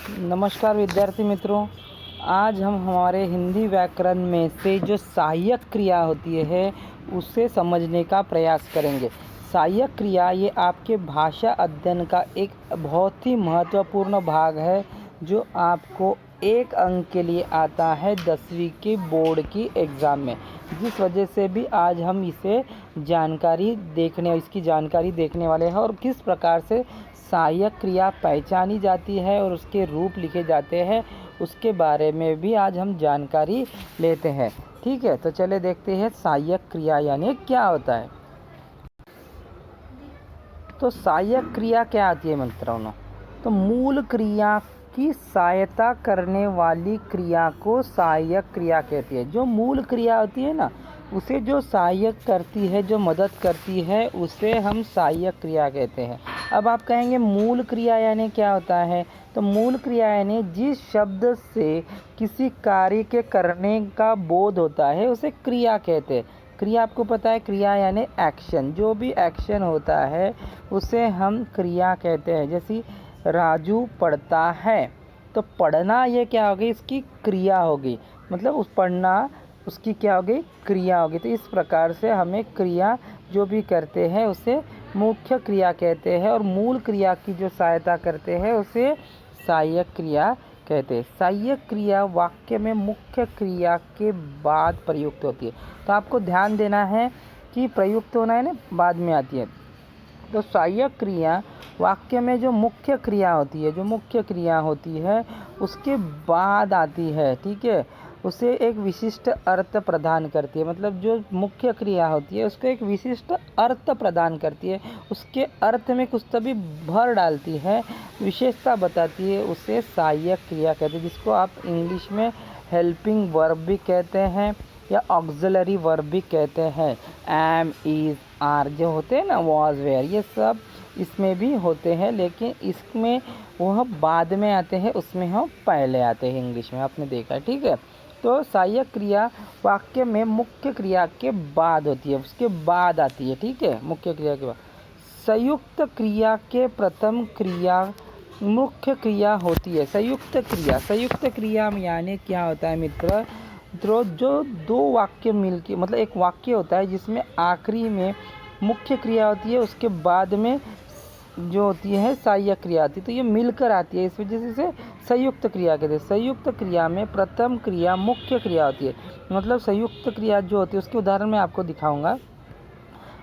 नमस्कार विद्यार्थी मित्रों। आज हम हमारे हिंदी व्याकरण में से जो सहायक क्रिया होती है उसे समझने का प्रयास करेंगे। सहायक क्रिया ये आपके भाषा अध्ययन का एक बहुत ही महत्वपूर्ण भाग है जो आपको 1 अंक के लिए आता है 10वीं के बोर्ड की एग्ज़ाम में। जिस वजह से भी आज हम इसकी जानकारी देखने वाले हैं और किस प्रकार से सहायक क्रिया पहचानी जाती है और उसके रूप लिखे जाते हैं उसके बारे में भी आज हम जानकारी लेते हैं। ठीक है, तो चले देखते हैं सहायक क्रिया यानी क्या होता है। तो सहायक क्रिया क्या आती है मित्रों? तो मूल क्रिया की सहायता करने वाली क्रिया को सहायक क्रिया कहती है। जो मूल क्रिया होती है ना, उसे जो सहायक करती है, जो मदद करती है, उसे हम सहायक क्रिया कहते हैं। अब आप कहेंगे मूल क्रिया यानी क्या होता है? तो मूल क्रिया यानी जिस शब्द से किसी कार्य के करने का बोध होता है उसे क्रिया कहते हैं। क्रिया आपको पता है, क्रिया यानी एक्शन। जो भी एक्शन होता है उसे हम क्रिया कहते हैं। जैसे राजू पढ़ता है, तो पढ़ना ये क्या होगी? इसकी क्रिया होगी। मतलब उस पढ़ना उसकी क्या होगी? क्रिया होगी। तो इस प्रकार से हमें क्रिया जो भी करते हैं उसे मुख्य क्रिया कहते हैं और मूल क्रिया की जो सहायता करते हैं उसे सहायक क्रिया कहते हैं। सहायक क्रिया वाक्य में मुख्य क्रिया के बाद प्रयुक्त होती है। तो आपको ध्यान देना है कि प्रयुक्त होना है ना, बाद में आती है। तो सहायक क्रिया वाक्य में जो मुख्य क्रिया होती है उसके बाद आती है। ठीक है, उसे एक विशिष्ट अर्थ प्रदान करती है। मतलब जो मुख्य क्रिया होती है उसको एक विशिष्ट अर्थ प्रदान करती है, उसके अर्थ में कुछ तभी भर डालती है, विशेषता बताती है, उसे सहायक क्रिया कहते हैं। जिसको आप इंग्लिश में हेल्पिंग वर्ब भी कहते हैं या ऑक्सिलरी वर्ब भी कहते हैं। एम, इज़, आर जो होते हैं ना, वॉज, वेयर, ये सब इसमें भी होते हैं, लेकिन इसमें वह बाद में आते हैं, उसमें हम पहले आते हैं इंग्लिश में, आपने देखा। ठीक है, तो सहायक क्रिया वाक्य में मुख्य क्रिया के बाद होती है, उसके बाद आती है। ठीक है, मुख्य क्रिया के बाद संयुक्त क्रिया के प्रथम क्रिया मुख्य क्रिया होती है। संयुक्त क्रिया यानी क्या होता है मित्र? जो दो वाक्य मिलके, मतलब एक वाक्य होता है जिसमें आखिरी में मुख्य क्रिया होती है, उसके बाद में जो होती है सहायक क्रिया आती है, तो ये मिलकर आती है, इस वजह से इसे संयुक्त क्रिया कहते हैं। संयुक्त क्रिया में प्रथम क्रिया मुख्य क्रिया होती है। मतलब संयुक्त क्रिया जो होती है उसके उदाहरण मैं आपको दिखाऊंगा।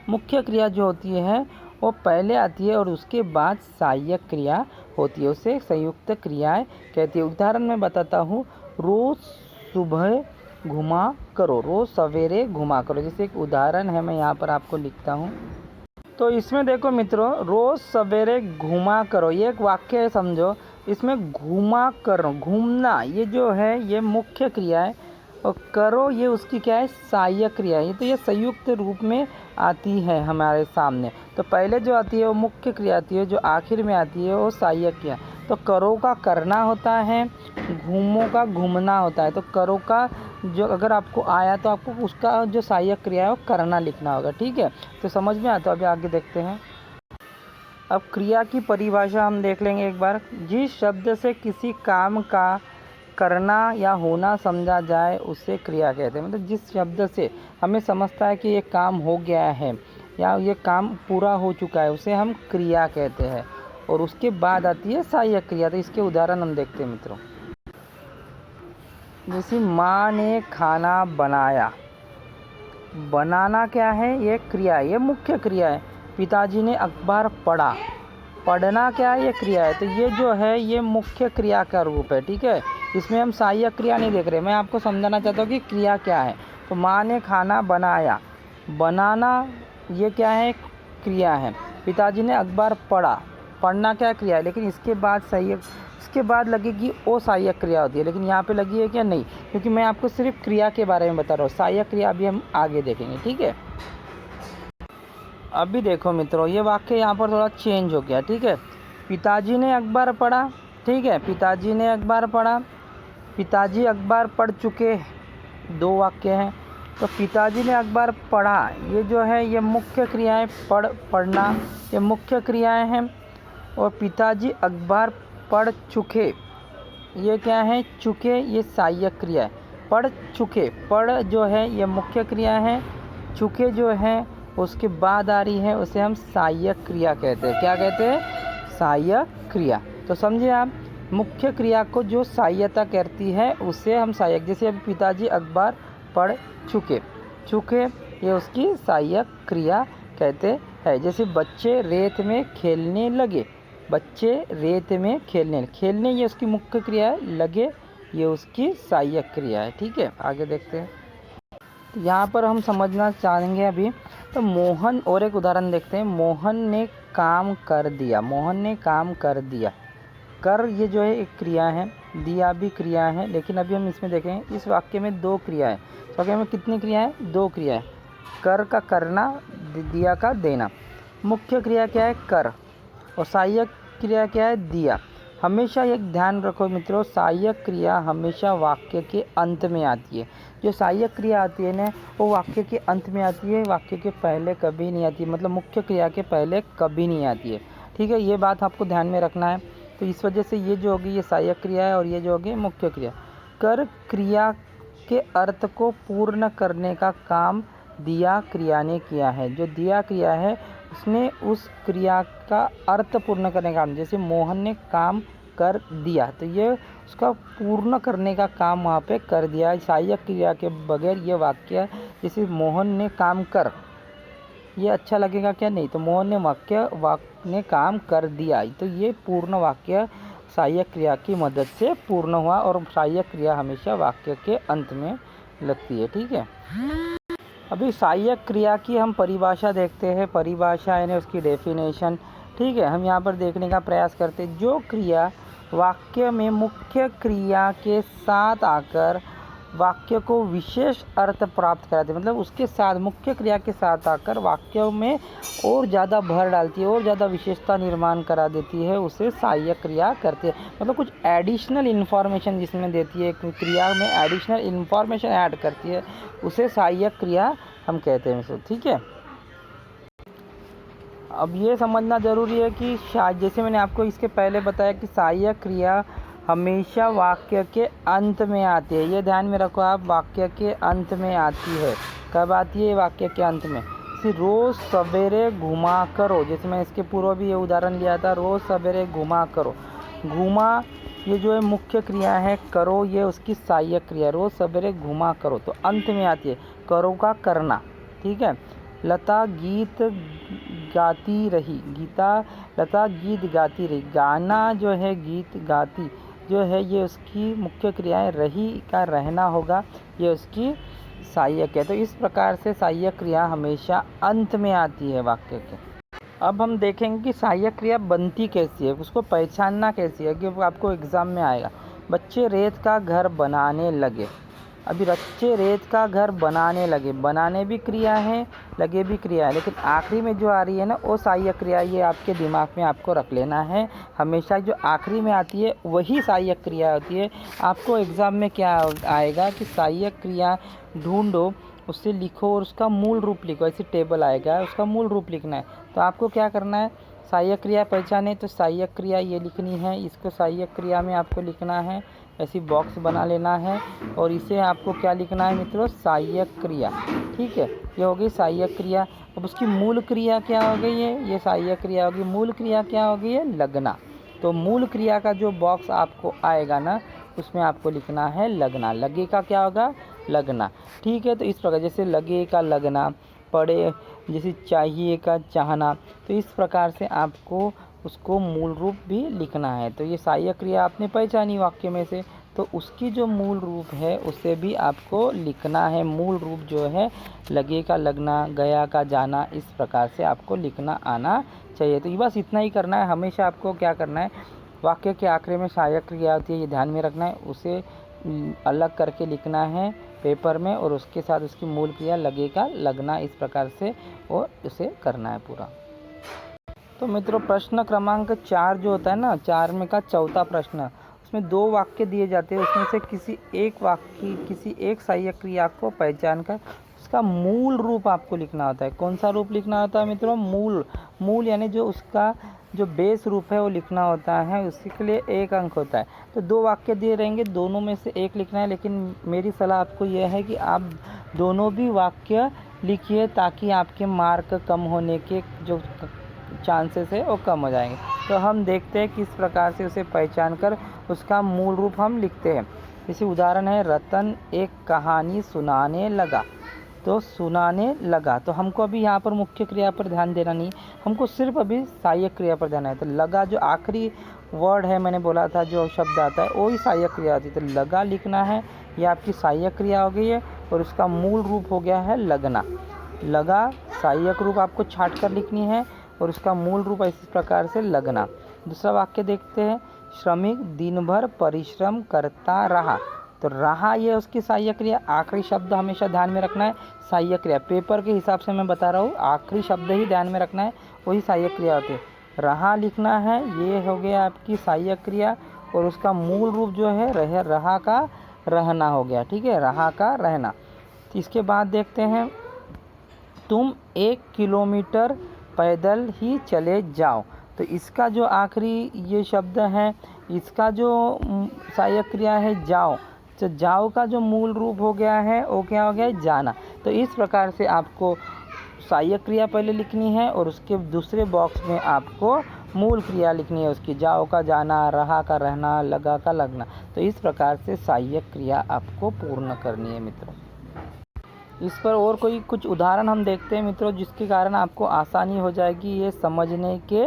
मुख्य क्रिया जो होती है वो पहले आती है और उसके बाद सहायक क्रिया होती है, उसे संयुक्त क्रियाएं कहती है। उदाहरण मैं बताता हूँ। रोज सुबह घुमा करो, रोज सवेरे घुमा करो। जैसे एक उदाहरण है, मैं यहाँ पर आपको लिखता हूँ। तो इसमें देखो मित्रों, रोज सवेरे घुमा करो ये एक वाक्य है, समझो। इसमें घुमा करो, घूमना, ये जो है ये मुख्य क्रिया है और करो ये उसकी क्या है? सहायक क्रिया है। तो ये संयुक्त रूप में आती है हमारे सामने। तो पहले जो आती है वो मुख्य क्रिया आती है, जो आखिर में आती है वो सहायक क्रिया। तो करो का करना होता है, घूमो का घूमना होता है। तो करो का जो अगर आपको आया तो आपको उसका जो सहायक क्रिया है वो करना लिखना होगा। ठीक है, तो समझ में आता है। अभी आगे देखते हैं। अब क्रिया की परिभाषा हम देख लेंगे एक बार। जिस शब्द से किसी काम का करना या होना समझा जाए उसे क्रिया कहते हैं। मतलब जिस शब्द से हमें समझता है कि ये काम हो गया है या ये काम पूरा हो चुका है उसे हम क्रिया कहते हैं। और उसके बाद आती है सहायक क्रिया। तो इसके उदाहरण हम देखते हैं मित्रों। जैसे माँ ने खाना बनाया, बनाना क्या है? ये क्रिया है, ये मुख्य क्रिया है। पिताजी ने अखबार पढ़ा, पढ़ना क्या है? ये क्रिया है। तो ये जो है ये मुख्य क्रिया का रूप है। ठीक है, इसमें हम सहायक क्रिया नहीं देख रहे। मैं आपको समझाना चाहता हूँ कि क्रिया क्या है। तो माँ ने खाना बनाया, बनाना ये क्या है? क्रिया है। पिताजी ने अखबार पढ़ा, पढ़ना क्या क्रिया है, लेकिन इसके बाद सहायक, इसके बाद लगेगी वो सहायक क्रिया होती है, लेकिन यहाँ पे लगी है क्या? नहीं, क्योंकि मैं आपको सिर्फ क्रिया के बारे में बता रहा हूँ। सहायक क्रिया अभी हम आगे देखेंगे। ठीक है, अभी देखो मित्रों, ये वाक्य यहाँ पर थोड़ा चेंज हो गया। ठीक है, पिताजी ने अखबार पढ़ा। ठीक है, पिताजी ने अखबार पढ़ा, पिताजी अखबार पढ़ चुके, दो वाक्य हैं। तो पिताजी ने अखबार पढ़ा, ये जो है ये मुख्य क्रियाएं, पढ़ना ये मुख्य क्रियाएं हैं। और पिताजी अखबार पढ़ चुके, ये क्या है, चुके, ये सहायक क्रिया है। पढ़ चुके, पढ़ जो है ये मुख्य क्रिया है, चुके जो है उसके बाद आ रही है, उसे हम सहायक क्रिया कहते हैं। क्या कहते हैं? सहायक क्रिया। तो समझे आप, मुख्य क्रिया को जो सहायता करती है उसे हम सहायक, जैसे अब पिताजी अखबार पढ़ चुके, चुके ये उसकी सहायक क्रिया कहते हैं। जैसे बच्चे रेत में खेलने लगे, बच्चे रेत में खेलने, खेलने ये उसकी मुख्य क्रिया है, लगे ये उसकी सहायक क्रिया है। ठीक है, आगे देखते हैं। तो यहाँ पर हम समझना चाहेंगे अभी, तो मोहन, और एक उदाहरण देखते हैं। मोहन ने काम कर दिया, मोहन ने काम कर दिया। कर ये जो है एक क्रिया है, दिया भी क्रिया है, लेकिन अभी हम इसमें देखें, इस वाक्य में दो क्रिया है। इस वाक्य में कितनी क्रिया है? दो क्रिया है। कर का करना, दिया का देना। मुख्य क्रिया क्या है? कर, और सहायक क्रिया क्या है? दिया। हमेशा एक ध्यान रखो मित्रों, सहायक क्रिया हमेशा वाक्य के अंत में आती है। जो सहायक क्रिया आती है ना, वो वाक्य के अंत में आती है, वाक्य के पहले कभी नहीं आती, मतलब मुख्य क्रिया के पहले कभी नहीं आती है। ठीक है, ये बात आपको ध्यान में रखना है। तो इस वजह से ये जो होगी ये सहायक क्रिया है, और ये जो होगी मुख्य क्रिया। कर क्रिया के अर्थ को पूर्ण करने का काम दिया क्रिया ने किया है। जो दिया क्रिया है उसने उस क्रिया का अर्थ पूर्ण करने का काम, जैसे मोहन ने काम कर दिया, तो ये उसका पूर्ण करने का काम वहाँ पे कर दिया। सहायक क्रिया के बगैर ये वाक्य, जैसे मोहन ने काम कर, ये अच्छा लगेगा क्या? नहीं। तो मोहन ने वाक्य ने काम कर दिया, तो ये पूर्ण वाक्य सहायक क्रिया की मदद से पूर्ण हुआ, और सहायक क्रिया हमेशा वाक्य के अंत में लगती है। ठीक है, अभी सहायक क्रिया की हम परिभाषा देखते हैं। परिभाषा यानी उसकी डेफिनेशन। ठीक है, हम यहाँ पर देखने का प्रयास करते हैं। जो क्रिया वाक्य में मुख्य क्रिया के साथ आकर वाक्य को विशेष अर्थ प्राप्त कराती है, मतलब उसके साथ, मुख्य क्रिया के साथ आकर वाक्य में और ज़्यादा भर डालती है, और ज़्यादा विशेषता निर्माण करा देती है, उसे सहायक क्रिया करते हैं। मतलब कुछ एडिशनल इन्फॉर्मेशन जिसमें देती है, क्रिया में एडिशनल इन्फॉर्मेशन ऐड करती है, उसे सहायक क्रिया हम कहते हैं। ठीक है, अब ये समझना ज़रूरी है कि जैसे मैंने आपको इसके पहले बताया कि सहायक क्रिया हमेशा वाक्य के अंत में आती है। ये ध्यान में रखो आप, वाक्य के अंत में आती है। कब आती है? वाक्य के अंत में। जैसे रोज़ सवेरे घुमा करो, जैसे मैं इसके पूर्व भी ये उदाहरण लिया था, रोज़ सवेरे घुमा करो। घुमा ये जो है मुख्य क्रिया है, करो ये उसकी सहायक क्रिया। रोज़ सवेरे घुमा करो, तो अंत में आती है, करो का करना। ठीक है, लता गीत गाती रही, लता गीत गाती रही। गाना जो है, गीत गाती जो है, ये उसकी मुख्य क्रिया है। रही का रहना होगा, ये उसकी सहायक है। तो इस प्रकार से सहायक क्रिया हमेशा अंत में आती है वाक्य के। अब हम देखेंगे कि सहायक क्रिया बनती कैसी है, उसको पहचानना कैसी है, कि वो आपको एग्ज़ाम में आएगा। बच्चे रेत का घर बनाने लगे। अभी बच्चे रेत का घर बनाने लगे, बनाने भी क्रिया है, लगे भी क्रिया है, लेकिन आखिरी में जो आ रही है ना, वो सहायक क्रिया। ये आपके दिमाग में आपको रख लेना है, हमेशा जो आखिरी में आती है वही सहायक क्रिया होती है। आपको एग्ज़ाम में क्या आएगा कि सहायक क्रिया ढूंढो, उससे लिखो और उसका मूल रूप लिखो। ऐसी टेबल आएगा, उसका मूल रूप लिखना है। तो आपको क्या करना है, सहायक क्रिया पहचाने तो सहायक क्रिया ये लिखनी है, इसको सहायक क्रिया में आपको लिखना है, ऐसी बॉक्स बना लेना है, और इसे आपको क्या लिखना है मित्रों? सहायक क्रिया। ठीक है, ये हो गई सहायक क्रिया। अब उसकी मूल क्रिया क्या हो गई है? ये सहायक क्रिया होगी। मूल क्रिया क्या हो गई है? लगना। तो मूल क्रिया का जो बॉक्स आपको आएगा ना, उसमें आपको लिखना है लगना। लगे का क्या होगा? लगना। ठीक है, तो इस प्रकार, जैसे लगे का लगना, पड़े जैसे चाहिए का चाहना, तो इस प्रकार से आपको उसको मूल रूप भी लिखना है। तो ये सहायक क्रिया आपने पहचानी वाक्य में से, तो उसकी जो मूल रूप है उसे भी आपको लिखना है। मूल रूप जो है, लगे का लगना, गया का जाना, इस प्रकार से आपको लिखना आना चाहिए। तो ये बस इतना ही करना है। हमेशा आपको क्या करना है, वाक्य के आखिरी में सहायक क्रिया होती है, ये ध्यान में रखना है, उसे अलग करके लिखना है पेपर में, और उसके साथ उसकी मूल क्रिया लगे का लगना, इस प्रकार से और उसे करना है पूरा। तो मित्रों, प्रश्न क्रमांक 4 जो होता है ना, 4 में का चौथा प्रश्न, उसमें 2 वाक्य दिए जाते हैं, उसमें से किसी एक सहायक क्रिया को पहचान कर उसका मूल रूप आपको लिखना होता है। कौन सा रूप लिखना होता है मित्रों? मूल यानी जो उसका जो बेस रूप है वो लिखना होता है, उसी के लिए 1 अंक होता है। तो 2 वाक्य दिए रहेंगे, दोनों में से एक लिखना है, लेकिन मेरी सलाह आपको यह है कि आप दोनों भी वाक्य लिखिए ताकि आपके मार्क कम होने के जो चांसेस है वो कम हो जाएंगे। तो हम देखते हैं किस प्रकार से उसे पहचान कर उसका मूल रूप हम लिखते हैं। जैसे उदाहरण है, रतन एक कहानी सुनाने लगा। तो सुनाने लगा, तो हमको अभी यहाँ पर मुख्य क्रिया पर ध्यान देना नहीं, हमको सिर्फ अभी सहायक क्रिया पर ध्यान है। तो लगा जो आखिरी वर्ड है, मैंने बोला था जो शब्द आता है वो ही सहायक क्रिया होती है। तो लगा लिखना है, ये आपकी सहायक क्रिया हो गई है और उसका मूल रूप हो गया है लगना। लगा सहायक रूप आपको छाट कर लिखनी है और उसका मूल रूप इस प्रकार से लगना। दूसरा वाक्य देखते हैं, श्रमिक दिन भर परिश्रम करता रहा। तो रहा ये उसकी सहायक क्रिया, आखिरी शब्द हमेशा ध्यान में रखना है, सहायक क्रिया पेपर के हिसाब से मैं बता रहा हूँ, आखिरी शब्द ही ध्यान में रखना है, वही सहायक क्रिया होती है। रहा लिखना है, ये हो गया आपकी सहायक क्रिया और उसका मूल रूप जो है रहा का रहना हो गया। ठीक है, रहा का रहना। तो इसके बाद देखते हैं, तुम 1 किलोमीटर पैदल ही चले जाओ। तो इसका जो आखिरी ये शब्द है, इसका जो सहायक क्रिया है जाओ, तो जाओ का जो मूल रूप हो गया है वो क्या हो गया है, जाना। तो इस प्रकार से आपको सहायक क्रिया पहले लिखनी है और उसके दूसरे बॉक्स में आपको मूल क्रिया लिखनी है उसकी, जाओ का जाना, रहा का रहना, लगा का लगना। तो इस प्रकार से सहायक क्रिया आपको पूर्ण करनी है मित्रों। इस पर और कोई कुछ उदाहरण हम देखते हैं मित्रों, जिसके कारण आपको आसानी हो जाएगी ये समझने के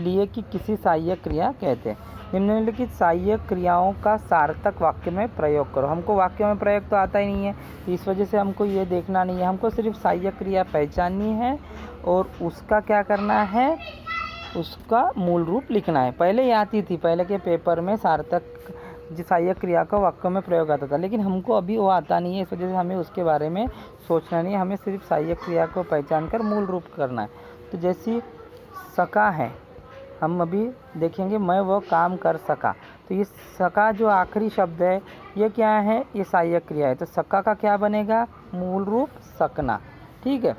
लिए कि किसी सहायक क्रिया कहते हैं। निम्नलिखित सहायक क्रियाओं का सार्थक वाक्य में प्रयोग करो। हमको वाक्य में प्रयोग तो आता ही नहीं है, इस वजह से हमको ये देखना नहीं है, हमको सिर्फ सहायक क्रिया पहचाननी है और उसका क्या करना है, उसका मूल रूप लिखना है। पहले ये आती थी, पहले के पेपर में सार्थक सहायक क्रिया का वाक्य में प्रयोग आता था, लेकिन हमको अभी वो आता नहीं है, इस वजह से हमें उसके बारे में सोचना नहीं है, हमें सिर्फ सहायक क्रिया को पहचान कर मूल रूप करना है। तो जैसी सका है, हम अभी देखेंगे, मैं वो काम कर सका। तो ये सका जो आखिरी शब्द है ये क्या है, ये सहायक क्रिया है। तो सका का क्या बनेगा, मूल रूप सकना। ठीक है,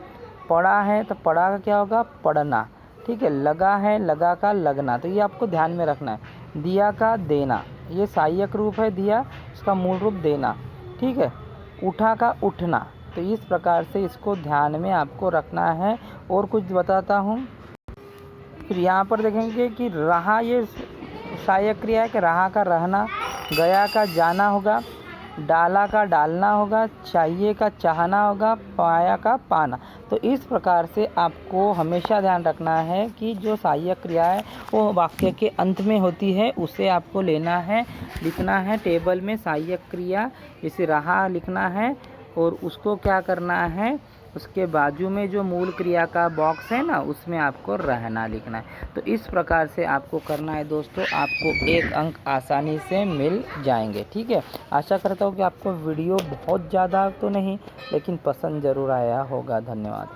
पढ़ा है तो पढ़ा का क्या होगा, पढ़ना। ठीक है, लगा है, लगा का लगना। तो ये आपको ध्यान में रखना है। दिया का देना, ये सहायक रूप है दिया, उसका मूल रूप देना। ठीक है, उठा का उठना। तो इस प्रकार से इसको ध्यान में आपको रखना है। और कुछ बताता हूँ, फिर यहाँ पर देखेंगे कि रहा ये सहायक क्रिया है कि रहा का रहना, गया का जाना होगा, डाला का डालना होगा, चाहिए का चाहना होगा, पाया का पाना। तो इस प्रकार से आपको हमेशा ध्यान रखना है कि जो सहायक क्रिया है वो वाक्य के अंत में होती है, उसे आपको लेना है, लिखना है टेबल में सहायक क्रिया, जैसे रहा लिखना है और उसको क्या करना है, उसके बाजू में जो मूल क्रिया का बॉक्स है ना, उसमें आपको रहना लिखना है। तो इस प्रकार से आपको करना है दोस्तों, आपको 1 अंक आसानी से मिल जाएंगे। ठीक है, आशा करता हूँ कि आपको वीडियो बहुत ज़्यादा तो नहीं लेकिन पसंद ज़रूर आया होगा। धन्यवाद।